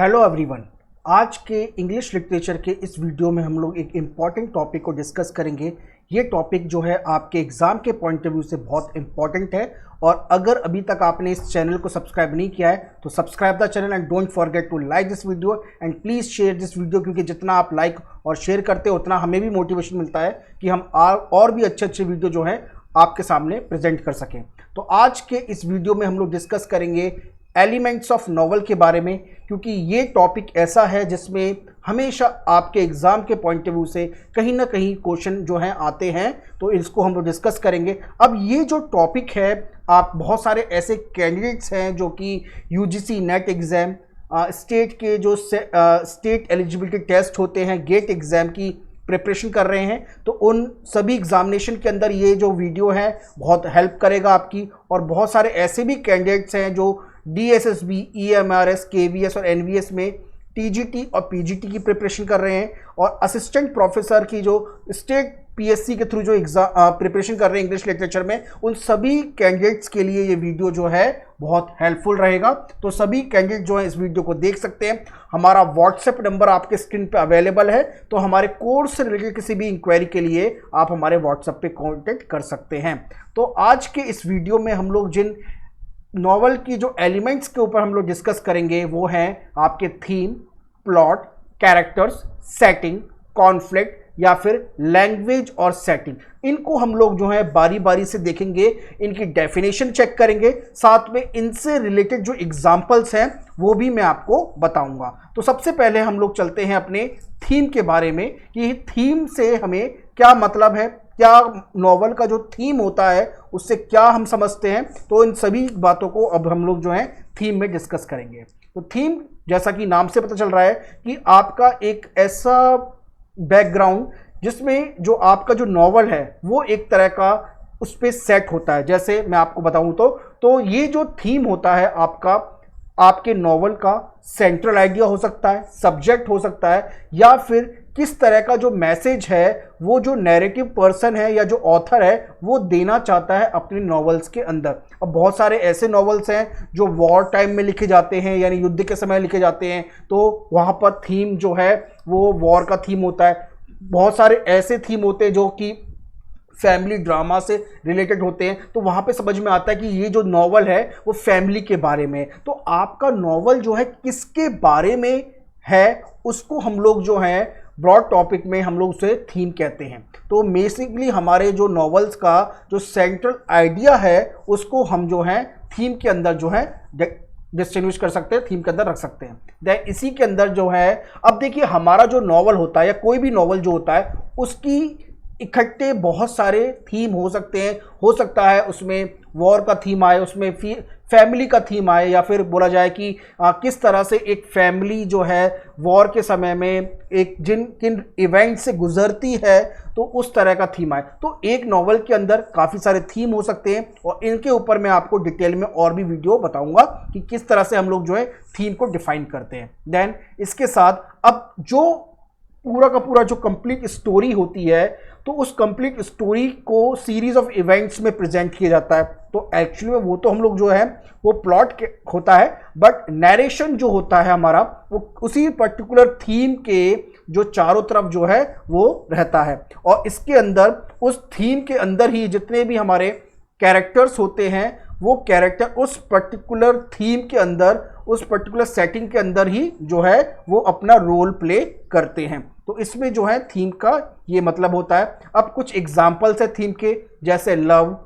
Hello everyone. आज के English literature के इस वीडियो में हम लोग एक इम्पॉर्टेंट टॉपिक को डिस्कस करेंगे। ये टॉपिक जो है आपके एग्ज़ाम के पॉइंट ऑफ व्यू से बहुत इंपॉर्टेंट है और अगर अभी तक आपने इस चैनल को सब्सक्राइब नहीं किया है तो subscribe the channel and don't forget to like this video and please share this video, क्योंकि जितना आप लाइक और शेयर करते हो उतना हमें भी मोटिवेशन मिलता है कि हम और भी अच्छे वीडियो जो हैं आपके सामने प्रेजेंट कर सकें। तो आज के इस वीडियो में हम लोग डिस्कस करेंगे एलिमेंट्स ऑफ नॉवल के बारे में, क्योंकि ये टॉपिक ऐसा है जिसमें हमेशा आपके एग्जाम के पॉइंट ऑफ व्यू से कहीं ना कहीं क्वेश्चन जो हैं आते हैं, तो इसको हम लोग डिस्कस करेंगे। अब ये जो टॉपिक है, आप बहुत सारे ऐसे कैंडिडेट्स हैं जो कि यूजीसी नेट एग्ज़ाम, स्टेट के जो स्टेट एलिजिबिलिटी टेस्ट होते हैं, गेट एग्ज़ाम की प्रिपरेशन कर रहे हैं, तो उन सभी एग्जामिनेशन के अंदर ये जो वीडियो है बहुत हेल्प करेगा आपकी। और बहुत सारे ऐसे भी कैंडिडेट्स हैं जो DSSB, EMRS, KVS और NVS में TGT और PGT की प्रिपरेशन कर रहे हैं और असिस्टेंट प्रोफेसर की जो स्टेट PSC के थ्रू जो एग्जाम प्रिपरेशन कर रहे हैं इंग्लिश लिटरेचर में, उन सभी कैंडिडेट्स के लिए ये वीडियो जो है बहुत हेल्पफुल रहेगा। तो सभी कैंडिडेट जो है इस वीडियो को देख सकते हैं। हमारा व्हाट्सएप नंबर आपके स्क्रीन पे अवेलेबल है, तो हमारे कोर्स से रिलेटेड किसी भी इंक्वायरी के लिए आप हमारे व्हाट्सएप पे कॉन्टेक्ट कर सकते हैं। तो आज के इस वीडियो में हम लोग जिन नॉवल की जो एलिमेंट्स के ऊपर हम लोग डिस्कस करेंगे वो हैं आपके theme, plot, characters, setting, conflict या फिर लैंग्वेज और सेटिंग। इनको हम लोग जो है बारी बारी से देखेंगे, इनकी डेफिनेशन चेक करेंगे, साथ में इनसे रिलेटेड जो एग्जांपल्स हैं वो भी मैं आपको बताऊंगा। तो सबसे पहले हम लोग चलते हैं अपने थीम के बारे में कि थीम से हमें क्या मतलब है, क्या नॉवल का जो थीम होता है उससे क्या हम समझते हैं। तो इन सभी बातों को अब हम लोग जो है थीम में डिस्कस करेंगे। तो थीम, जैसा कि नाम से पता चल रहा है कि आपका एक ऐसा बैकग्राउंड जिसमें जो आपका जो नॉवल है वो एक तरह का उस पर सेट होता है। जैसे मैं आपको बताऊं तो ये जो थीम होता है आपके नॉवल का सेंट्रल आइडिया हो सकता है, सब्जेक्ट हो सकता है, या फिर किस तरह का जो मैसेज है वो जो नैरेटिव पर्सन है या जो ऑथर है वो देना चाहता है अपने नॉवेल्स के अंदर। अब बहुत सारे ऐसे नॉवेल्स हैं जो वॉर टाइम में लिखे जाते हैं, यानी युद्ध के समय लिखे जाते हैं, तो वहाँ पर थीम जो है वो वॉर का थीम होता है। बहुत सारे ऐसे थीम होते हैं जो कि फैमिली ड्रामा से रिलेटेड होते हैं, तो वहाँ पे समझ में आता है कि ये जो नॉवल है वो फैमिली के बारे में है। तो आपका नॉवल जो है किसके बारे में है उसको हम लोग जो है ब्रॉड टॉपिक में हम लोग उसे थीम कहते हैं। तो बेसिकली हमारे जो नॉवेल्स का जो सेंट्रल आइडिया है उसको हम जो है थीम के अंदर जो है डिस्टिंग्विश कर सकते हैं, थीम के अंदर रख सकते हैं। देन इसी के अंदर जो है, अब देखिए हमारा जो नॉवल होता है या कोई भी नॉवल जो होता है उसकी इकट्ठे बहुत सारे थीम हो सकते हैं। हो सकता है उसमें वॉर का थीम आए, उसमें फैमिली का थीम आए, या फिर बोला जाए कि किस तरह से एक फैमिली जो है वॉर के समय में एक किन इवेंट से गुजरती है, तो उस तरह का थीम आए। तो एक नॉवल के अंदर काफ़ी सारे थीम हो सकते हैं और इनके ऊपर मैं आपको डिटेल में और भी वीडियो बताऊंगा कि किस तरह से हम लोग जो है थीम को डिफाइन करते हैं। देन इसके साथ अब जो पूरा का पूरा जो कंप्लीट स्टोरी होती है, तो उस कंप्लीट स्टोरी को सीरीज ऑफ इवेंट्स में प्रेजेंट किया जाता है। तो एक्चुअली में वो तो हम लोग जो है वो प्लॉट होता है, बट नरेशन जो होता है हमारा वो उसी पर्टिकुलर थीम के जो चारों तरफ जो है वो रहता है। और इसके अंदर उस थीम के अंदर ही जितने भी हमारे कैरेक्टर्स होते हैं वो कैरेक्टर उस पर्टिकुलर थीम के अंदर, उस पर्टिकुलर सेटिंग के अंदर ही जो है वो अपना रोल प्ले करते हैं। तो इसमें जो है थीम का ये मतलब होता है। अब कुछ एग्जाम्पल्स है थीम के, जैसे love,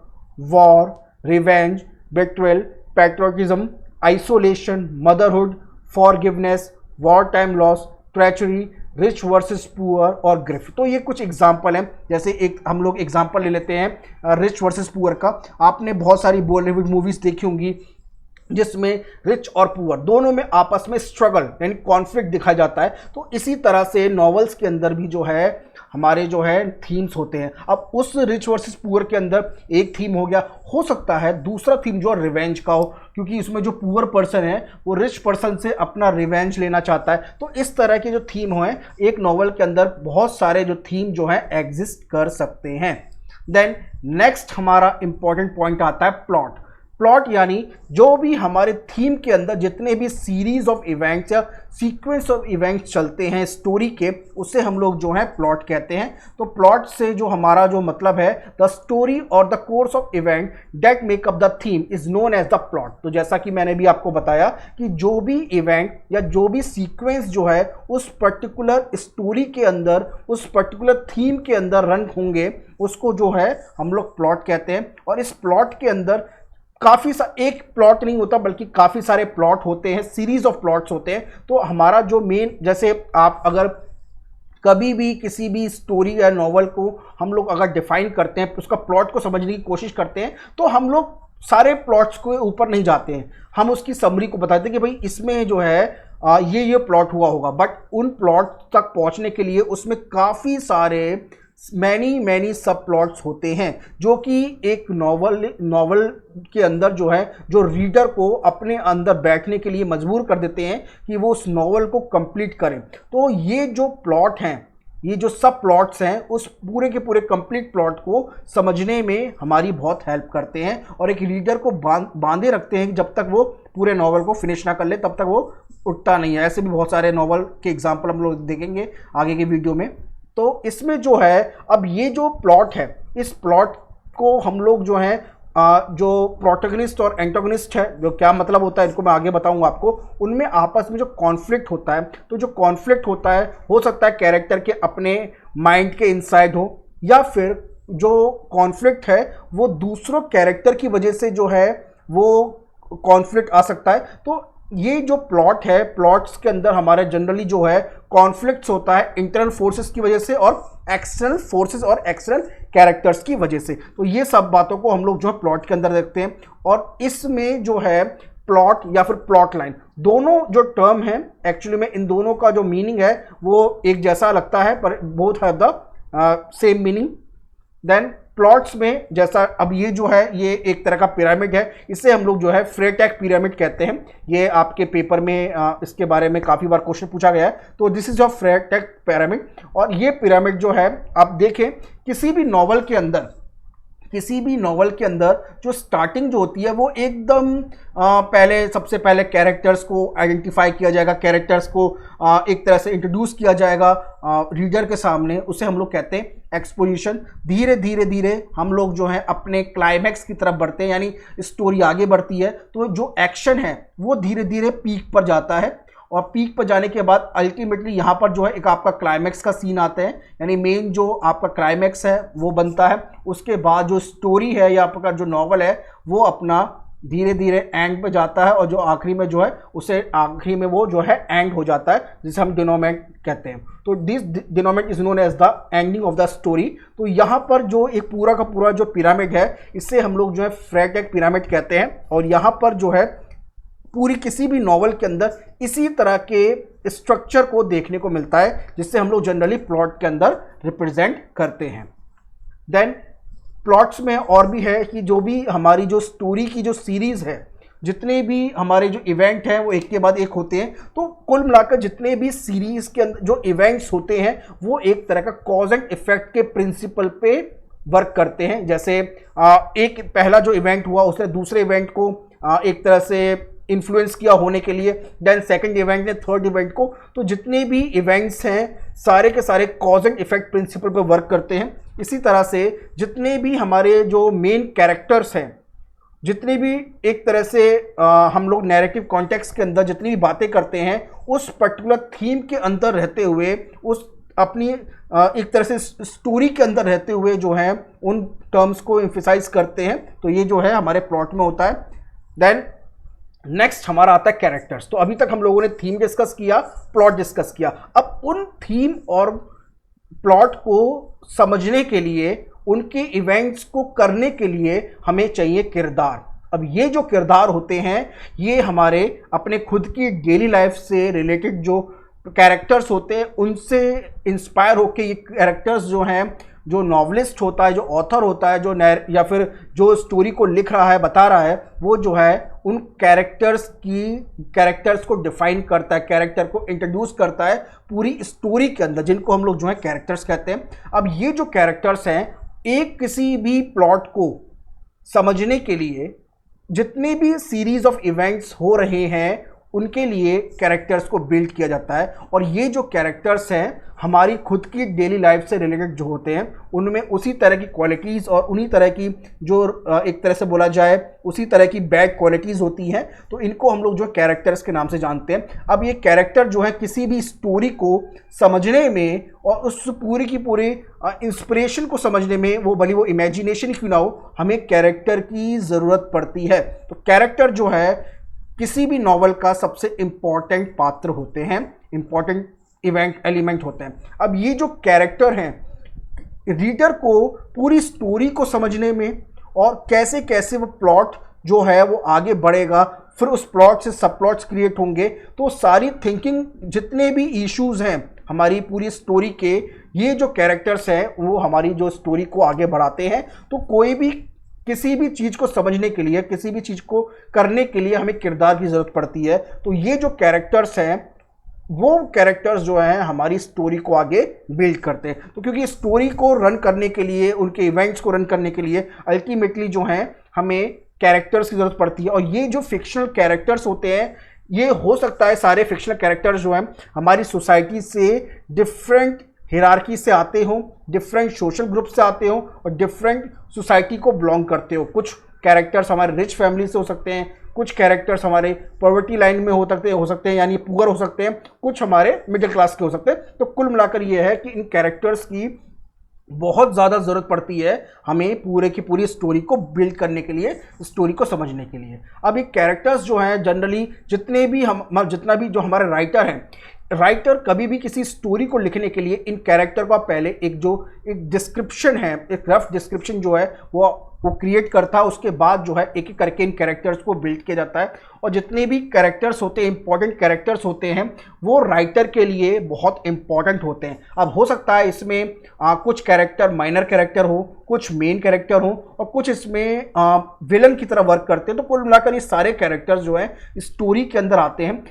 war, revenge, betrayal, patriotism, isolation, motherhood, forgiveness, war time loss, treachery, rich versus poor और ग्रिफ। तो ये कुछ एग्जाम्पल हैं। जैसे एक हम लोग एग्जाम्पल ले लेते हैं रिच वर्सेस पुअर का। आपने बहुत सारी बॉलीवुड मूवीज देखी होंगी जिसमें रिच और पुअर दोनों में आपस में स्ट्रगल यानी कॉन्फ्लिक्ट दिखाया जाता है। तो इसी तरह से नॉवेल्स के अंदर भी जो है हमारे जो है थीम्स होते हैं। अब उस रिच वर्सेस पुअर के अंदर एक थीम हो गया, हो सकता है दूसरा थीम जो रिवेंज का हो, क्योंकि इसमें जो पुअर पर्सन है वो रिच पर्सन से अपना रिवेंज लेना चाहता है। तो इस तरह के जो थीम हैं एक नॉवल के अंदर बहुत सारे जो थीम जो है एग्जिस्ट कर सकते हैं। देन नेक्स्ट हमारा इंपॉर्टेंट पॉइंट आता है प्लॉट। प्लॉट यानी जो भी हमारे थीम के अंदर जितने भी सीरीज ऑफ इवेंट्स या सीक्वेंस ऑफ इवेंट्स चलते हैं स्टोरी के, उसे हम लोग जो है प्लॉट कहते हैं। तो प्लॉट से जो हमारा जो मतलब है, द स्टोरी और the course of event that make up the theme is known as the plot. तो जैसा कि मैंने भी आपको बताया कि जो भी इवेंट या जो भी सीक्वेंस जो है उस पर्टिकुलर स्टोरी के अंदर, उस पर्टिकुलर थीम के अंदर रन होंगे, उसको जो है हम लोग प्लॉट कहते हैं। और इस प्लॉट के अंदर काफ़ी एक प्लॉट नहीं होता बल्कि काफ़ी सारे प्लॉट होते हैं, सीरीज ऑफ प्लॉट्स होते हैं। तो हमारा जो मेन, जैसे आप अगर कभी भी किसी भी स्टोरी या नॉवल को हम लोग अगर डिफाइन करते हैं, उसका प्लॉट को समझने की कोशिश करते हैं, तो हम लोग सारे प्लॉट्स के ऊपर नहीं जाते हैं, हम उसकी समरी को बताते हैं कि भाई इसमें जो है ये प्लॉट हुआ होगा। बट उन प्लॉट तक पहुंचने के लिए उसमें काफ़ी सारे मैनी सब प्लॉट्स होते हैं, जो कि एक नॉवल के अंदर जो है, जो रीडर को अपने अंदर बैठने के लिए मजबूर कर देते हैं कि वो उस नॉवल को कंप्लीट करें। तो ये जो प्लॉट हैं, ये जो सब प्लॉट्स हैं, उस पूरे के पूरे कंप्लीट प्लॉट को समझने में हमारी बहुत हेल्प करते हैं और एक रीडर को बांधे रखते हैं कि जब तक वो पूरे नॉवल को फिनिश ना कर ले तब तक वो उठता नहीं है। ऐसे भी बहुत सारे नॉवल के एग्जाम्पल हम लोग देखेंगे आगे के वीडियो में। तो इसमें जो है, अब ये जो प्लॉट है, इस प्लॉट को हम लोग जो है जो प्रोटैगनिस्ट और एंटागनिस्ट है, जो क्या मतलब होता है इनको मैं आगे बताऊंगा आपको, उनमें आपस में जो कॉन्फ्लिक्ट होता है, तो जो कॉन्फ्लिक्ट होता है हो सकता है कैरेक्टर के अपने माइंड के इनसाइड हो, या फिर जो कॉन्फ्लिक्ट है वो दूसरों कैरेक्टर की वजह से जो है वो कॉन्फ्लिक्ट आ सकता है। तो ये जो प्लॉट है, प्लॉट्स के अंदर हमारे जनरली जो है कॉन्फ्लिक्ट्स होता है इंटरनल फोर्सेस की वजह से और एक्सटर्नल फोर्सेस और एक्सटर्नल कैरेक्टर्स की वजह से। तो ये सब बातों को हम लोग जो है प्लॉट के अंदर देखते हैं। और इसमें जो है प्लॉट या फिर प्लॉट लाइन, दोनों जो टर्म है एक्चुअली में इन दोनों का जो मीनिंग है वो एक जैसा लगता है, पर both have the same meaning. Then plots में, जैसा अब ये जो है ये एक तरह का पिरामिड है, इसे हम लोग जो है फ्रेटैग पिरामिड कहते हैं। ये आपके पेपर में इसके बारे में काफ़ी बार क्वेश्चन पूछा गया है। तो दिस इज योर फ्रेटैग पिरामिड। और ये पिरामिड जो है आप देखें किसी भी नॉवल के अंदर, किसी भी नॉवल के अंदर जो स्टार्टिंग जो होती है वो एकदम पहले, सबसे पहले कैरेक्टर्स को आइडेंटिफाई किया जाएगा, कैरेक्टर्स को एक तरह से इंट्रोड्यूस किया जाएगा रीडर के सामने, उसे हम लोग कहते हैं एक्सपोजिशन। धीरे धीरे धीरे हम लोग जो है अपने क्लाइमैक्स की तरफ बढ़ते हैं, यानी स्टोरी आगे बढ़ती है, तो जो एक्शन है वो धीरे धीरे पीक पर जाता है। और पीक पर जाने के बाद अल्टीमेटली यहाँ पर जो है एक आपका क्लाइमैक्स का सीन आता है, यानी मेन जो आपका क्लाइमैक्स है वो बनता है। उसके बाद जो स्टोरी है या आपका जो नॉवल है वो अपना धीरे धीरे एंड पे जाता है, और जो आखिरी में जो है उसे आखिरी में वो जो है एंड हो जाता है, जिसे हम डिनोमेंट कहते हैं। तो this denouement is known as the ending of the story. तो यहाँ पर जो एक पूरा का पूरा जो पिरामिड है, इसे हम लोग जो है फ्रेटैग पिरामिड कहते हैं। और यहाँ पर जो है पूरी किसी भी नॉवल के अंदर इसी तरह के स्ट्रक्चर को देखने को मिलता है, जिससे हम लोग जनरली प्लॉट के अंदर रिप्रेजेंट करते हैं। देन प्लॉट्स में और भी है कि जो भी हमारी जो स्टोरी की जो सीरीज है, जितने भी हमारे जो इवेंट हैं वो एक के बाद एक होते हैं। तो कुल मिलाकर जितने भी सीरीज के अंदर जो इवेंट्स होते हैं वो एक तरह का कॉज एंड इफेक्ट के प्रिंसिपल पे वर्क करते हैं। जैसे एक पहला जो इवेंट हुआ उसने दूसरे इवेंट को एक तरह से इन्फ्लुएंस किया होने के लिए, देन सेकंड इवेंट ने थर्ड इवेंट को। तो जितने भी इवेंट्स हैं सारे के सारे कॉज एंड इफेक्ट प्रिंसिपल पर वर्क करते हैं। इसी तरह से जितने भी हमारे जो मेन कैरेक्टर्स हैं, जितनी भी एक तरह से हम लोग नैरेटिव कॉन्टेक्स्ट के अंदर जितनी भी बातें करते हैं, उस पर्टिकुलर थीम के अंदर रहते हुए, उस अपनी एक तरह से स्टोरी के अंदर रहते हुए जो है उन टर्म्स को एम्फसाइज करते हैं। तो ये जो है हमारे प्लॉट में होता है। देन नेक्स्ट हमारा आता है कैरेक्टर्स। तो अभी तक हम लोगों ने थीम डिस्कस किया, प्लॉट डिस्कस किया। अब उन थीम और प्लॉट को समझने के लिए, उनके इवेंट्स को करने के लिए हमें चाहिए किरदार। अब ये जो किरदार होते हैं ये हमारे अपने खुद की डेली लाइफ से रिलेटेड जो कैरेक्टर्स होते हैं उनसे इंस्पायर होके ये कैरेक्टर्स जो हैं, जो नॉवलिस्ट होता है, जो ऑथर होता है, जो या फिर जो स्टोरी को लिख रहा है, बता रहा है, वो जो है उन कैरेक्टर्स को डिफाइन करता है, कैरेक्टर को इंट्रोड्यूस करता है पूरी स्टोरी के अंदर, जिनको हम लोग जो है कैरेक्टर्स कहते हैं। अब ये जो कैरेक्टर्स हैं एक किसी भी प्लॉट को समझने के लिए जितने भी सीरीज ऑफ इवेंट्स हो रहे हैं उनके लिए कैरेक्टर्स को बिल्ड किया जाता है, और ये जो कैरेक्टर्स हैं हमारी खुद की डेली लाइफ से रिलेटेड जो होते हैं उनमें उसी तरह की क्वालिटीज़ और उन्हीं तरह की जो एक तरह से बोला जाए उसी तरह की बैड क्वालिटीज़ होती हैं, तो इनको हम लोग जो कैरेक्टर्स के नाम से जानते हैं। अब ये कैरेक्टर जो है किसी भी स्टोरी को समझने में और उस पूरी की पूरी इंस्पिरेशन को समझने में, वो भली वो इमेजिनेशन क्यों ना हो, हमें कैरेक्टर की ज़रूरत पड़ती है। तो कैरेक्टर जो है किसी भी नॉवल का सबसे इंपॉर्टेंट पात्र होते हैं, इंपॉर्टेंट इवेंट एलिमेंट होते हैं। अब ये जो कैरेक्टर हैं रीडर को पूरी स्टोरी को समझने में और कैसे कैसे वो प्लॉट जो है वो आगे बढ़ेगा, फिर उस प्लॉट से सब प्लॉट्स क्रिएट होंगे, तो सारी थिंकिंग जितने भी इश्यूज हैं हमारी पूरी स्टोरी के, ये जो कैरेक्टर्स हैं वो हमारी जो स्टोरी को आगे बढ़ाते हैं। तो कोई भी किसी भी चीज़ को समझने के लिए, किसी भी चीज़ को करने के लिए हमें किरदार की ज़रूरत पड़ती है। तो ये जो कैरेक्टर्स हैं वो कैरेक्टर्स जो हैं हमारी स्टोरी को आगे बिल्ड करते हैं। तो क्योंकि स्टोरी को रन करने के लिए, उनके इवेंट्स को रन करने के लिए अल्टीमेटली जो हैं हमें कैरेक्टर्स की ज़रूरत पड़ती है। और ये जो फिक्शनल कैरेक्टर्स होते हैं, ये हो सकता है सारे फिक्शनल कैरेक्टर्स जो हैं हमारी सोसाइटी से डिफरेंट हिरार्की से आते हों, डिफरेंट सोशल ग्रुप से आते हों और डिफरेंट सोसाइटी को बिलोंग करते हो। कुछ कैरेक्टर्स हमारे रिच फैमिली से हो सकते हैं, कुछ कैरेक्टर्स हमारे पॉवर्टी लाइन में हो सकते हैं यानी पुअर हो सकते हैं, कुछ हमारे मिडिल क्लास के हो सकते हैं। तो कुल मिलाकर ये है कि इन कैरेक्टर्स की बहुत ज़्यादा ज़रूरत पड़ती है हमें पूरे की पूरी स्टोरी को बिल्ड करने के लिए, स्टोरी को समझने के लिए। अब ये कैरेक्टर्स जो हैं जनरली जितने भी जितना भी जो हमारे राइटर हैं, राइटर कभी भी किसी स्टोरी को लिखने के लिए इन कैरेक्टर का पहले एक डिस्क्रिप्शन है, एक रफ डिस्क्रिप्शन जो है वो क्रिएट करता है। उसके बाद जो है एक एक करके इन कैरेक्टर्स को बिल्ड किया जाता है। और जितने भी कैरेक्टर्स होते हैं, इंपॉर्टेंट कैरेक्टर्स होते हैं, वो राइटर के लिए बहुत इंपॉर्टेंट होते हैं। अब हो सकता है इसमें कुछ कैरेक्टर माइनर कैरेक्टर हो, कुछ मेन कैरेक्टर हो और कुछ इसमें विलन की तरह वर्क करते हैं। तो कुल मिलाकर ये सारे कैरेक्टर्स जो है स्टोरी के अंदर आते हैं।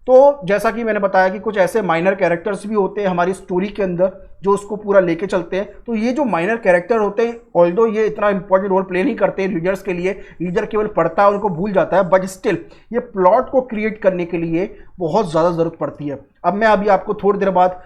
तो जैसा कि मैंने बताया कि कुछ ऐसे माइनर कैरेक्टर्स भी होते हैं हमारी स्टोरी के अंदर जो उसको पूरा लेके चलते हैं। तो ये जो माइनर कैरेक्टर होते हैं, ऑल्दो ये इतना इंपॉर्टेंट रोल प्ले नहीं करते हैं रीडर्स के लिए, रीडर केवल पढ़ता है उनको भूल जाता है, बट स्टिल ये प्लॉट को क्रिएट करने के लिए बहुत ज़्यादा ज़रूरत पड़ती है। अब मैं अभी आपको थोड़ी देर बाद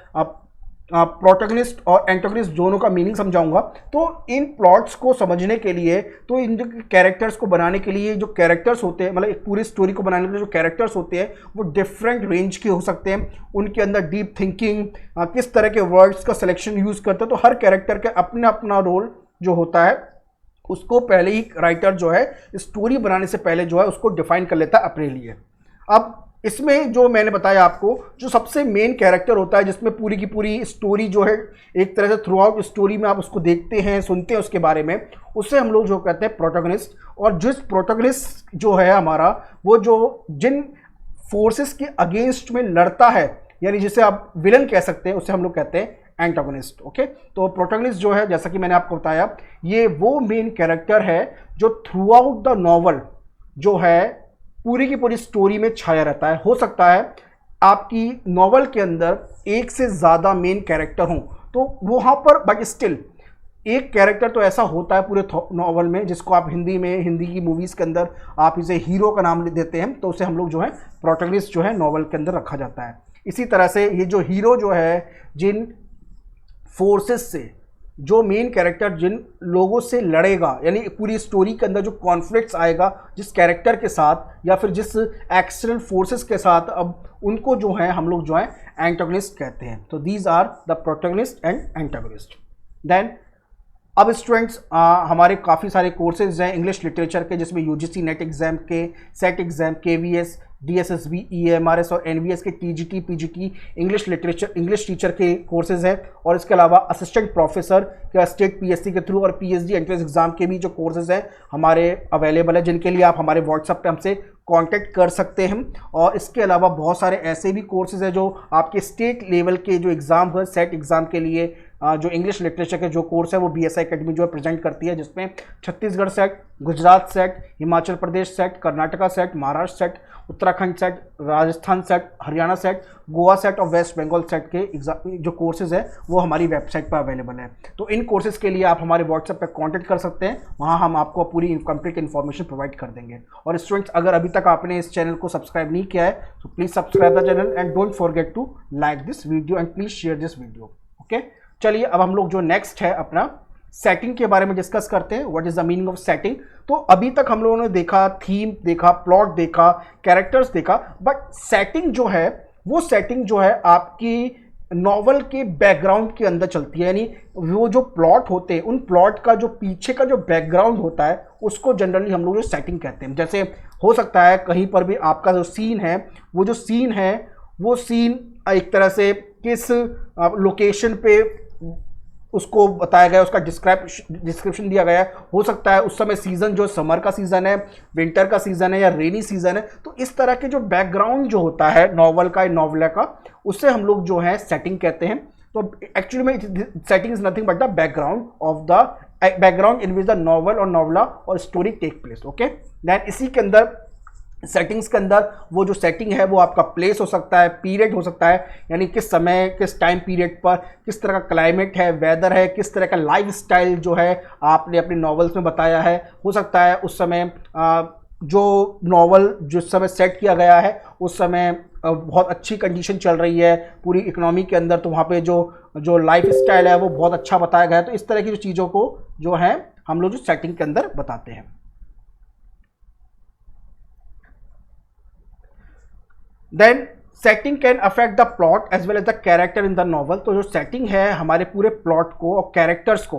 प्रोटैगनिस्ट और एंटागनिस्ट दोनों का मीनिंग समझाऊंगा। तो इन प्लॉट्स को समझने के लिए, तो इन जो कैरेक्टर्स को बनाने के लिए जो कैरेक्टर्स होते हैं, मतलब एक पूरी स्टोरी को बनाने के लिए जो कैरेक्टर्स होते हैं वो डिफरेंट रेंज के हो सकते हैं। उनके अंदर डीप थिंकिंग, किस तरह के वर्ड्स का सिलेक्शन यूज़ करते हैं, तो हर कैरेक्टर का अपना अपना रोल जो होता है उसको पहले ही राइटर जो है स्टोरी बनाने से पहले जो है उसको डिफाइन कर लेता है अपने लिए। अब इसमें जो मैंने बताया आपको, जो सबसे मेन कैरेक्टर होता है जिसमें पूरी की पूरी स्टोरी जो है एक तरह से थ्रू आउट स्टोरी में आप उसको देखते हैं, सुनते हैं उसके बारे में, उससे हम लोग जो कहते हैं प्रोटैगनिस्ट। और जिस प्रोटैगनिस्ट जो है हमारा, वो जो जिन फोर्सेस के अगेंस्ट में लड़ता है, यानी जिसे आप विलन कह सकते हैं, उससे हम लोग कहते हैं एंटागनिस्ट। ओके, तो प्रोटैगनिस्ट जो है, जैसा कि मैंने आपको बताया, ये वो मेन कैरेक्टर है जो थ्रू आउट द नॉवल जो है पूरी की पूरी स्टोरी में छाया रहता है। हो सकता है आपकी नॉवल के अंदर एक से ज़्यादा मेन कैरेक्टर हों, तो वहाँ पर बट स्टिल एक कैरेक्टर तो ऐसा होता है पूरे नॉवल में जिसको आप हिंदी की मूवीज़ के अंदर आप इसे हीरो का नाम देते हैं, तो उसे हम लोग जो है प्रोटैगनिस्ट जो है नॉवल के अंदर रखा जाता है। इसी तरह से ये जो हीरो जो है, जिन फोर्सेस से, जो मेन कैरेक्टर जिन लोगों से लड़ेगा, यानी पूरी स्टोरी के अंदर जो कॉन्फ्लिक्ट्स आएगा जिस कैरेक्टर के साथ या फिर जिस एक्सटर्नल फोर्सेस के साथ, अब उनको जो है हम लोग जो है एंटागनिस्ट कहते हैं। तो these are the protagonist and antagonist. Then अब स्टूडेंट्स हमारे काफ़ी सारे कोर्सेज हैं इंग्लिश लिटरेचर के, जिसमें यूजीसी नेट एग्जाम के, SET exam, KVS, DSSB, EMRS और एनवीएस के TGT, PGT English literature, English teacher के कोर्सेज हैं। और इसके अलावा असिस्टेंट प्रोफेसर का स्टेट पीएससी के थ्रू और पीएचडी एंट्रेंस एग्जाम के भी जो कोर्सेज हैं हमारे अवेलेबल है, जिनके लिए आप हमारे व्हाट्सएप पे हमसे कांटेक्ट कर सकते हैं। और इसके अलावा बहुत सारे ऐसे भी कोर्सेज हैं जो आपके स्टेट लेवल के जो एग्ज़ाम है, सेट एग्ज़ाम के लिए जो इंग्लिश लिटरेचर के जो कोर्स है वो बीएसआई एकेडमी जो है प्रेजेंट करती है, जिसमें Chhattisgarh set, Gujarat set, Himachal Pradesh set, Karnataka set, Maharashtra set Uttarakhand set, Rajasthan set, Haryana set, Goa set और वेस्ट बंगाल सेट के एग्जाम जो कोर्सेज है वो हमारी वेबसाइट पर अवेलेबल है। तो इन कोर्सेज के लिए आप हमारे व्हाट्सएप पर कॉन्टैक्ट कर सकते हैं, वहाँ हम आपको पूरी कंप्लीट इन्फॉर्मेशन प्रोवाइड कर देंगे। और स्टूडेंट्स, अगर अभी तक आपने इस चैनल को सब्सक्राइब नहीं किया है तो please subscribe the channel and don't forget to like this video and please share this video. Okay, चलिए अब हम लोग जो नेक्स्ट है अपना सेटिंग के बारे में डिस्कस करते हैं। What is the meaning of setting. तो अभी तक हम लोगों ने देखा थीम देखा, प्लॉट देखा, कैरेक्टर्स देखा, बट सेटिंग जो है वो सेटिंग जो है आपकी नॉवल के बैकग्राउंड के अंदर चलती है। यानी वो जो प्लॉट होते हैं उन प्लॉट का जो पीछे का जो बैकग्राउंड होता है उसको जनरली हम लोग जो सेटिंग कहते हैं। जैसे हो सकता है कहीं पर भी आपका जो सीन है वो सीन एक तरह से किस लोकेशन पे उसको बताया गया, उसका डिस्क्रिप्शन दिया गया है। हो सकता है उस समय सीजन जो समर का सीजन है, विंटर का सीजन है या रेनी सीजन है। तो इस तरह के जो बैकग्राउंड जो होता है नॉवल का, नॉवला का, उससे हम लोग जो है सेटिंग कहते हैं। तो एक्चुअली में setting is nothing but the background in which the novel और नॉवला और story take place. Okay, then इसी के अंदर सेटिंग्स के अंदर वो जो सेटिंग है वो आपका प्लेस हो सकता है, पीरियड हो सकता है, यानी किस समय किस टाइम पीरियड पर किस तरह का क्लाइमेट है, वेदर है, किस तरह का लाइफ स्टाइल जो है आपने अपने नॉवेल्स में बताया है। हो सकता है उस समय जो नॉवल जिस समय सेट किया गया है उस समय बहुत अच्छी कंडीशन चल रही है पूरी इकोनॉमी के अंदर, तो वहाँ पे जो लाइफ स्टाइल है वो बहुत अच्छा बताया गया है। तो इस तरह की जो चीज़ों को जो है हम लोग जो सेटिंग के अंदर बताते हैं। Then setting can affect the plot as well as the character in the novel. तो जो सेटिंग है हमारे पूरे प्लॉट को और कैरेक्टर्स को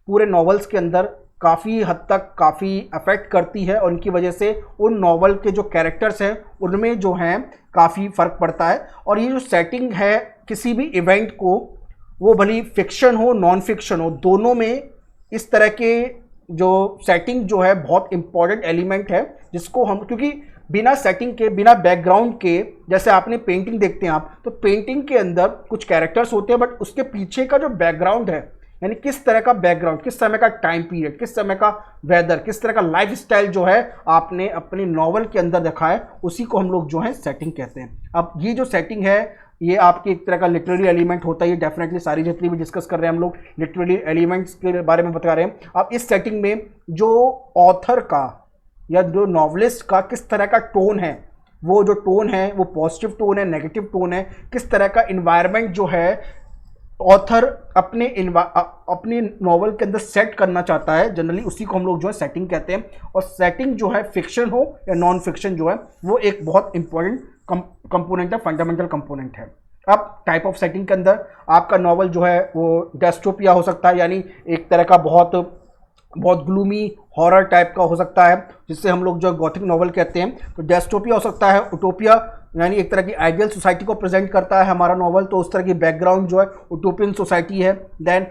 पूरे नॉवेल्स के अंदर काफ़ी हद तक काफ़ी अफेक्ट करती है, और उनकी वजह से उन नॉवल के जो कैरेक्टर्स हैं उनमें जो हैं काफ़ी फ़र्क पड़ता है। और ये जो सेटिंग है किसी भी इवेंट को, वो भली फिक्शन हो नॉन फिक्शन हो, दोनों में इस तरह के जो सेटिंग जो है बहुत इंपॉर्टेंट एलिमेंट है, जिसको हम, क्योंकि बिना सेटिंग के, बिना बैकग्राउंड के, जैसे आपने पेंटिंग देखते हैं आप, तो पेंटिंग के अंदर कुछ कैरेक्टर्स होते हैं बट उसके पीछे का जो बैकग्राउंड है, यानी किस तरह का बैकग्राउंड, किस समय का टाइम पीरियड, किस समय का वेदर, किस तरह का लाइफ स्टाइल जो है आपने अपने नॉवल के अंदर देखा है, उसी को हम लोग जो है सेटिंग कहते हैं। अब ये जो सेटिंग है ये आपकी एक तरह का लिटरेरी एलिमेंट होता है। ये डेफिनेटली सारी जितनी भी डिस्कस कर रहे हैं हम लोग लिटरेरी एलिमेंट्स के बारे में बता रहे हैं। अब इस सेटिंग में जो ऑथर का या जो नॉवलिस्ट का किस तरह का टोन है, वो जो टोन है वो पॉजिटिव टोन है, नेगेटिव टोन है, किस तरह का इन्वायरमेंट जो है ऑथर अपने नॉवल के अंदर सेट करना चाहता है, जनरली उसी को हम लोग जो है सेटिंग कहते हैं। और सेटिंग जो है फिक्शन हो या नॉन फिक्शन जो है वो एक बहुत इंपॉर्टेंट कंपोनेंट है, फंडामेंटल कंपोनेंट है। अब टाइप ऑफ सेटिंग के अंदर आपका नॉवल जो है वो डिस्टोपिया हो सकता है, यानी एक तरह का बहुत ग्लूमी हॉरर टाइप का हो सकता है, जिससे हम लोग जो गॉथिक नॉवल कहते हैं। तो डिस्टोपिया हो सकता है, उटोपिया यानी एक तरह की आइडियल सोसाइटी को प्रेजेंट करता है हमारा नॉवल, तो उस तरह की बैकग्राउंड जो है उटोपियन सोसाइटी है। देन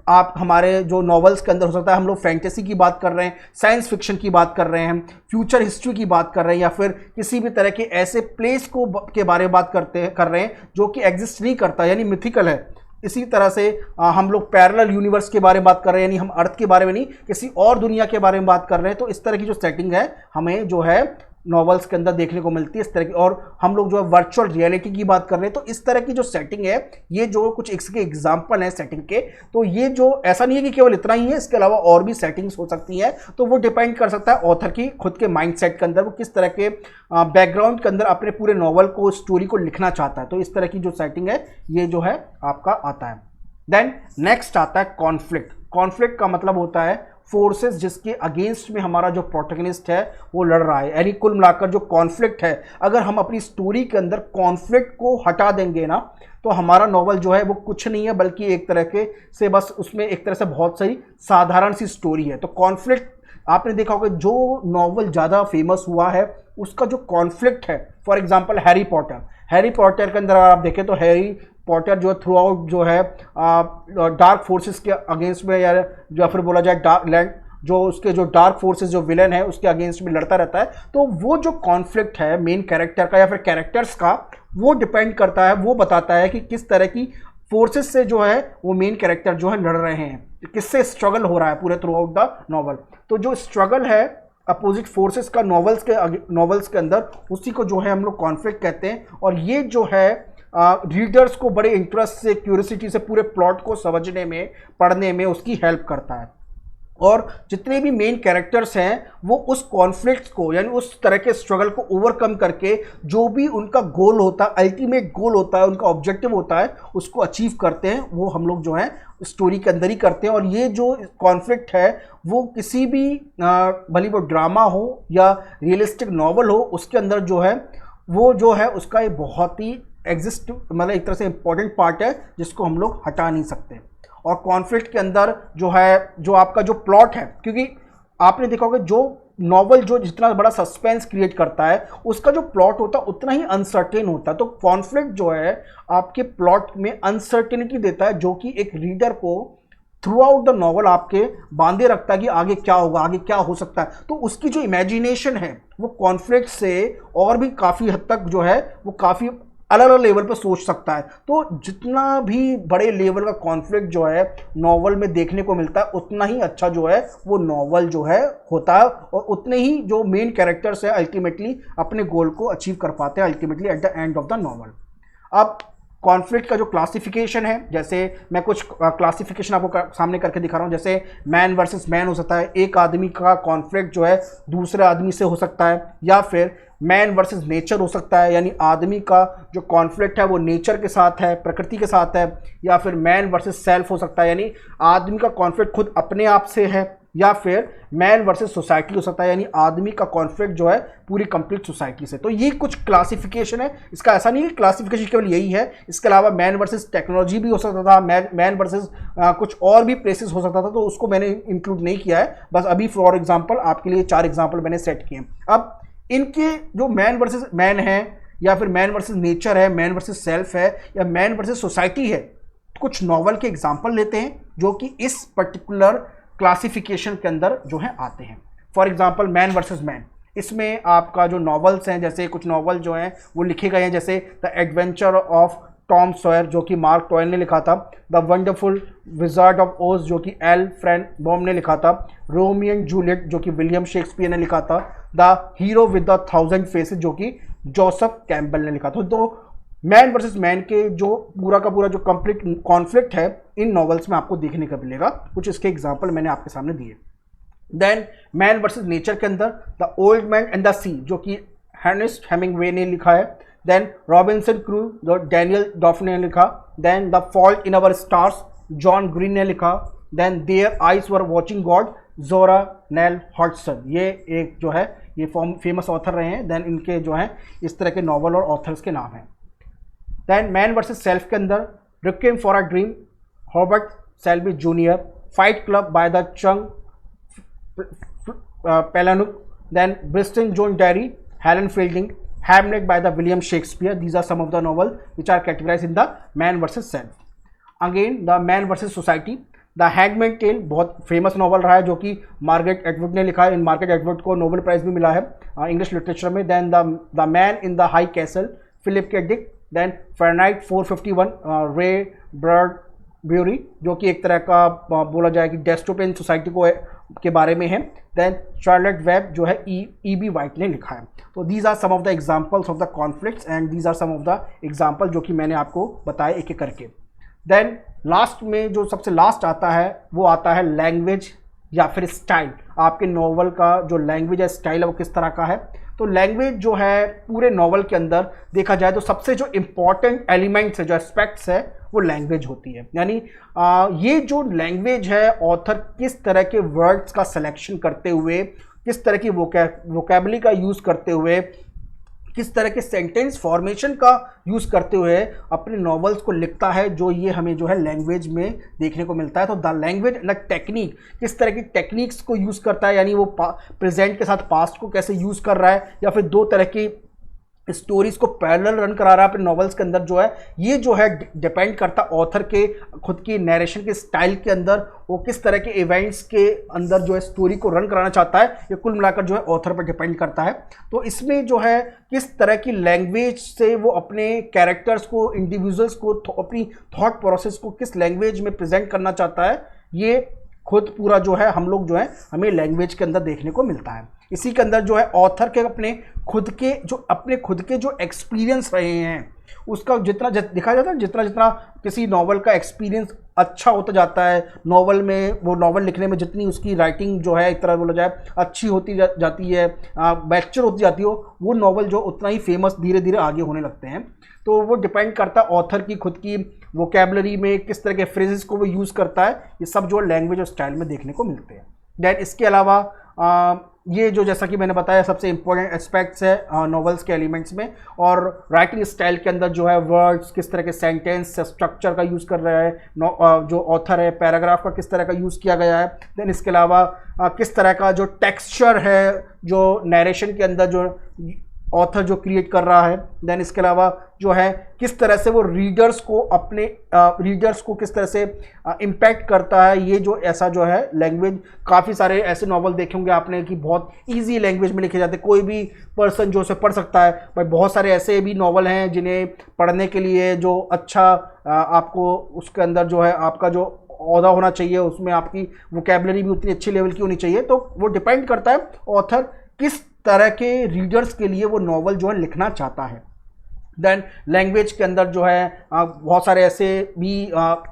आप हमारे जो नॉवेल्स के अंदर हो सकता है हम लोग फैंटेसी की बात कर रहे हैं, साइंस फिक्शन की बात कर रहे हैं, फ्यूचर हिस्ट्री की बात कर रहे हैं, या फिर किसी भी तरह के ऐसे प्लेस को के बारे में बात कर रहे हैं जो कि एग्जिस्ट नहीं करता, यानी मिथिकल है। इसी तरह से हम लोग पैरेलल यूनिवर्स के बारे में बात कर रहे हैं, यानी हम अर्थ के बारे में नहीं, किसी और दुनिया के बारे में बात कर रहे हैं। तो इस तरह की जो सेटिंग है हमें जो है नॉवेल्स के अंदर देखने को मिलती है इस तरह की। और हम लोग जो है वर्चुअल रियलिटी की बात कर रहे हैं, तो इस तरह की जो सेटिंग है, ये जो कुछ इसके एग्जाम्पल हैं सेटिंग के, तो ये जो ऐसा नहीं है कि केवल इतना ही है, इसके अलावा और भी सेटिंग्स हो सकती हैं। तो वो डिपेंड कर सकता है ऑथर की खुद के माइंड सेट के अंदर, वो किस तरह के बैकग्राउंड के अंदर अपने पूरे नॉवल को, स्टोरी को लिखना चाहता है। तो इस तरह की जो सेटिंग है ये जो है आपका आता है। देन नेक्स्ट आता है कॉन्फ्लिक्ट। कॉन्फ्लिक्ट का मतलब होता है फोर्सेस जिसके अगेंस्ट में हमारा जो प्रोटैगनिस्ट है वो लड़ रहा है, यानी कुल मिलाकर जो कॉन्फ्लिक्ट है, अगर हम अपनी स्टोरी के अंदर कॉन्फ्लिक्ट को हटा देंगे ना, तो हमारा नॉवल जो है वो कुछ नहीं है, बल्कि एक तरह के से बस उसमें एक तरह से बहुत सही साधारण सी स्टोरी है। तो कॉन्फ्लिक्ट आपने देखा होगा जो नॉवल ज़्यादा फेमस हुआ है उसका जो कॉन्फ्लिक्ट है, फॉर एग्जाम्पल हैरी पॉटर के अंदर अगर आप देखें तो हैरी पॉटर जो थ्रू आउट जो है डार्क फोर्सेस के अगेंस्ट में, या फिर बोला जाए डार्क लैंड, जो उसके जो डार्क फोर्सेस जो विलन है उसके अगेंस्ट में लड़ता रहता है। तो वो जो कॉन्फ्लिक्ट है मेन कैरेक्टर का या फिर कैरेक्टर्स का, वो डिपेंड करता है, वो बताता है कि किस तरह की फोर्सेस से जो है वो मेन कैरेक्टर जो है लड़ रहे हैं, किससे स्ट्रगल हो रहा है पूरे थ्रू आउट द नॉवल। तो जो स्ट्रगल है अपोजिट फोर्सेस का नॉवेल्स के अंदर, उसी को जो है हम लोग कॉन्फ्लिक्ट कहते हैं। और ये जो है रीडर्स को बड़े इंटरेस्ट से, क्यूरियोसिटी से पूरे प्लॉट को समझने में, पढ़ने में उसकी हेल्प करता है। और जितने भी मेन कैरेक्टर्स हैं वो उस कॉन्फ्लिक्ट को, यानी उस तरह के स्ट्रगल को ओवरकम करके जो भी उनका गोल होता है, अल्टीमेट गोल होता है, उनका ऑब्जेक्टिव होता है, उसको अचीव करते हैं। वो हम लोग जो है स्टोरी के अंदर ही करते हैं। और ये जो कॉन्फ्लिक्ट है वो किसी भी भले वो ड्रामा हो या रियलिस्टिक नॉवल हो, उसके अंदर जो है वो जो है उसका एक बहुत ही एग्जिस्ट, मतलब एक तरह से इंपॉर्टेंट पार्ट है जिसको हम लोग हटा नहीं सकते। और कॉन्फ्लिक्ट के अंदर जो है, जो आपका जो प्लॉट है, क्योंकि आपने देखा होगा जो नॉवल जो जितना बड़ा सस्पेंस क्रिएट करता है, उसका जो प्लॉट होता है उतना ही अनसर्टेन होता है। तो कॉन्फ्लिक्ट जो है आपके प्लॉट में अनसर्टेनिटी देता है, जो कि एक रीडर को थ्रू आउट द नॉवल आपके बांधे रखता है कि आगे क्या होगा, आगे क्या हो सकता है। तो उसकी जो इमेजिनेशन है वो कॉन्फ्लिक्ट से और भी काफ़ी हद तक जो है वो काफ़ी अलग अलग लेवल पर सोच सकता है। तो जितना भी बड़े लेवल का कॉन्फ्लिक्ट जो है नॉवल में देखने को मिलता है, उतना ही अच्छा जो है वो नॉवल जो है होता है, और उतने ही जो मेन कैरेक्टर्स है अल्टीमेटली अपने गोल को अचीव कर पाते हैं ultimately at the end of the novel. अब कॉन्फ्लिक्ट का जो क्लासिफिकेशन है, जैसे मैं कुछ क्लासिफिकेशन आपको सामने करके दिखा रहा हूँ। जैसे मैन वर्सेस मैन हो सकता है, एक आदमी का कॉन्फ्लिक्ट जो है दूसरे आदमी से हो सकता है, या फिर मैन वर्सेस नेचर हो सकता है, यानी आदमी का जो कॉन्फ्लिक्ट है वो नेचर के साथ है, प्रकृति के साथ है, या फिर मैन वर्सेस सेल्फ हो सकता है, यानी आदमी का कॉन्फ्लिक्ट खुद अपने आप से है, या फिर मैन वर्सेस सोसाइटी हो सकता है, यानी आदमी का कॉन्फ्लिक्ट जो है पूरी कंप्लीट सोसाइटी से। तो ये कुछ क्लासिफिकेशन है। इसका ऐसा नहीं कि क्लासिफिकेशन केवल यही है, इसके अलावा मैन वर्सेस टेक्नोलॉजी भी हो सकता था, मैन वर्सेस कुछ और भी प्लेसेस हो सकता था, तो उसको मैंने इंक्लूड नहीं किया है। बस अभी फॉर एग्जाम्पल आपके लिए 4 एग्जाम्पल मैंने सेट किए। अब इनके जो मैन वर्सेस मैन है, या फिर मैन वर्सेस नेचर है, मैन वर्सेस सेल्फ है, या मैन वर्सेस सोसाइटी है, कुछ नॉवल के एग्जाम्पल लेते हैं जो कि इस पर्टिकुलर क्लासिफिकेशन के अंदर जो है आते हैं। For example man versus man, इसमें आपका जो नॉवल्स हैं, जैसे कुछ नॉवल जो हैं वो लिखे गए हैं, जैसे the adventure of Tom Sawyer जो कि मार्क ट्वेन ने लिखा था, द वंडरफुल विजार्ड ऑफ ओज जो कि एल फ्रैंक बॉम ने लिखा था, रोमियो एंड जूलियट जो कि विलियम शेक्सपियर ने लिखा था, the hero with the 1000 faces जो कि जोसेफ कैम्पबेल ने लिखा था। तो मैन वर्सेस मैन के जो पूरा का पूरा जो कंप्लीट कॉन्फ्लिक्ट है इन नॉवेल्स में आपको देखने को मिलेगा। कुछ इसके एग्जाम्पल मैंने आपके सामने दिए। देन मैन वर्सेस नेचर के अंदर the old man and the sea जो कि अर्नेस्ट हेमिंग्वे ने लिखा है। देन रॉबिन्सन क्रू जो डैनियल डॉफने ने लिखा। Then the fault in our stars John Green ने लिखा। Then their eyes were watching God Zora Neale Hurston, ये एक जो है ये फेमस ऑथर रहे हैं। देन इनके जो है इस तरह के नॉवल और ऑथर्स के नाम हैं। देन मैन वर्सेस सेल्फ के अंदर requiem for a dream Hubert Selby junior, fight club by the Chuck Palahniuk, then ब्रिस्टन Jones diary, Helen Fielding, Hamlet by the William Shakespeare. These are some of the novel which are categorize in the man versus self. Again the man versus society, the hangman tale बहुत famous novel रहा है जो कि Margaret Atwood ने लिखा है। इन Margaret Atwood को नोबेल प्राइज भी मिला है इंग्लिश लिटरेचर में। Then the Man in the High Castle Philip K Dick. Then Fahrenheit 451 Ray Bradbury जो कि एक तरह का बोला जाए कि डेस्टोपियन सोसाइटी को के बारे में है। देन चार्लेट वेब जो है E.B. वाइट ने लिखा है। तो these are some of the examples of the conflicts and these are some of the example जो कि मैंने आपको बताए एक एक करके। देन लास्ट में जो सबसे लास्ट आता है वो आता है लैंग्वेज या फिर स्टाइल। आपके नॉवल का जो लैंग्वेज है, स्टाइल है, वो किस तरह का है। तो लैंग्वेज जो है पूरे नॉवल के अंदर देखा जाए तो सबसे जो इम्पॉर्टेंट एलिमेंट्स है, जो एस्पेक्ट्स है, वो लैंग्वेज होती है। यानी ये जो लैंग्वेज है, ऑथर किस तरह के वर्ड्स का सिलेक्शन करते हुए, किस तरह की वोकैबुलरी का यूज़ करते हुए, किस तरह के सेंटेंस फॉर्मेशन का यूज़ करते हुए अपने नॉवेल्स को लिखता है, जो ये हमें जो है लैंग्वेज में देखने को मिलता है। तो the language and the technique, किस तरह की टेक्निक्स को यूज़ करता है, यानी वो प्रेजेंट के साथ पास्ट को कैसे यूज़ कर रहा है, या फिर दो तरह की स्टोरीज को पैरेलल रन करा रहा है अपने नॉवेल्स के अंदर, जो है ये जो है डिपेंड करता ऑथर के खुद की नरेशन के स्टाइल के अंदर, वो किस तरह के इवेंट्स के अंदर जो है स्टोरी को रन कराना चाहता है, ये कुल मिलाकर जो है ऑथर पर डिपेंड करता है। तो इसमें जो है किस तरह की लैंग्वेज से वो अपने कैरेक्टर्स को, इंडिविजुअल्स को, अपनी थॉट प्रोसेस को किस लैंग्वेज में प्रेजेंट करना चाहता है, ये खुद पूरा जो है हम लोग जो है हमें लैंग्वेज के अंदर देखने को मिलता है। इसी के अंदर जो है ऑथर के अपने खुद के जो एक्सपीरियंस रहे हैं उसका जितना दिखा जाता है, जितना जितना किसी नॉवल का एक्सपीरियंस अच्छा होता जाता है, नॉवल में वो नॉवल लिखने में जितनी उसकी राइटिंग जो है एक तरह बोला जाए अच्छी होती जाती है, मैच्योर होती जाती हो, वो नॉवल जो उतना ही फेमस धीरे धीरे आगे होने लगते हैं। तो वो डिपेंड करता है ऑथर की खुद की वोकैबुलरी में किस तरह के फ्रेजेस को वो यूज़ करता है। ये सब जो लैंग्वेज और स्टाइल में देखने को मिलते हैं। दैट इसके अलावा ये जो जैसा कि मैंने बताया सबसे इंपॉर्टेंट एस्पेक्ट्स है नॉवेल्स के एलिमेंट्स में, और राइटिंग स्टाइल के अंदर जो है वर्ड्स किस तरह के सेंटेंस स्ट्रक्चर का यूज़ कर रहा है जो ऑथर है, पैराग्राफ का किस तरह का यूज़ किया गया है। देन इसके अलावा किस तरह का जो टेक्सचर है जो नरेशन के अंदर जो ऑथर जो क्रिएट कर रहा है। देन इसके अलावा जो है किस तरह से वो रीडर्स को किस तरह से इम्पैक्ट करता है। ये जो ऐसा जो है लैंग्वेज, काफ़ी सारे ऐसे नॉवल देखे होंगे आपने कि बहुत इजी लैंग्वेज में लिखे जाते हैं, कोई भी पर्सन जो उसे पढ़ सकता है। भाई बहुत सारे ऐसे भी नॉवल हैं जिन्हें पढ़ने के लिए जो अच्छा आपको उसके अंदर जो है आपका जो ओहदा होना चाहिए, उसमें आपकी वोकैबुलरी भी उतनी अच्छी लेवल की होनी चाहिए। तो वो डिपेंड करता है ऑथर किस तरह के रीडर्स के लिए वो नॉवल जो है लिखना चाहता है। देन लैंग्वेज के अंदर जो है बहुत सारे ऐसे भी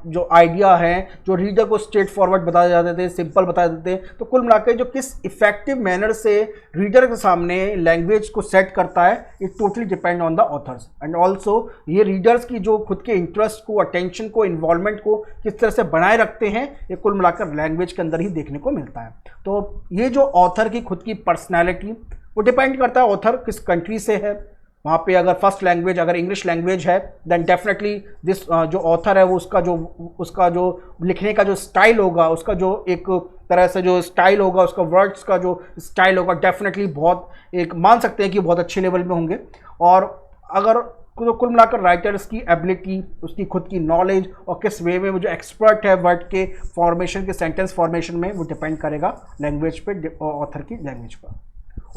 जो आइडिया हैं जो रीडर को स्ट्रेट फॉरवर्ड बता जाते थे, सिंपल बता देते थे। तो कुल मिलाकर जो किस इफेक्टिव मैनर से रीडर के सामने लैंग्वेज को सेट करता है, it totally depend on the author's. And also ये रीडर्स की जो खुद के इंटरेस्ट को, अटेंशन को, इन्वॉल्वमेंट को किस तरह से बनाए रखते हैं, ये कुल मिलाकर लैंग्वेज के अंदर ही देखने को मिलता है। तो ये जो ऑथर की खुद की पर्सनैलिटी, वो डिपेंड करता है ऑथर किस कंट्री से है। वहाँ पे अगर फर्स्ट लैंग्वेज अगर इंग्लिश लैंग्वेज है, देन डेफिनेटली दिस जो ऑथर है वो उसका जो लिखने का जो स्टाइल होगा, उसका जो एक तरह से जो स्टाइल होगा, उसका वर्ड्स का जो स्टाइल होगा, डेफिनेटली बहुत एक मान सकते हैं कि बहुत अच्छे लेवल में होंगे। और अगर तो कुल मिलाकर राइटर्स की एबिलिटी, उसकी खुद की नॉलेज और किस वे में वो जो एक्सपर्ट है वर्ड के फॉर्मेशन के, सेंटेंस फॉर्मेशन में, वो डिपेंड करेगा लैंग्वेज पे, ऑथर की लैंग्वेज पर।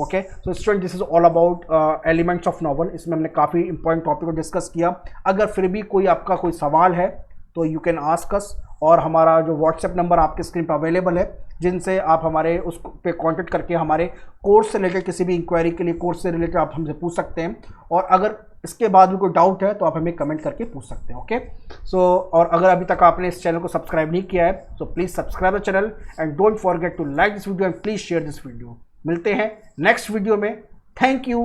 Okay, so student this is all about elements of novel. इसमें हमने काफ़ी इंपॉर्टेंट टॉपिक को डिस्कस किया। अगर फिर भी कोई आपका कोई सवाल है तो यू कैन आस्क अस, और हमारा जो व्हाट्सएप नंबर आपके स्क्रीन पर अवेलेबल है, जिनसे आप हमारे उस पे कांटेक्ट करके हमारे कोर्स से रिलेटेड किसी भी इंक्वायरी के लिए, कोर्स से रिलेटेड आप हमसे पूछ सकते हैं। और अगर इसके बाद भी कोई डाउट है तो आप हमें कमेंट करके पूछ सकते हैं। ओके, सो और अगर अभी तक आपने इस चैनल को सब्सक्राइब नहीं किया है so please subscribe the channel and don't forget to like this video and please share this video. मिलते हैं नेक्स्ट वीडियो में। Thank you.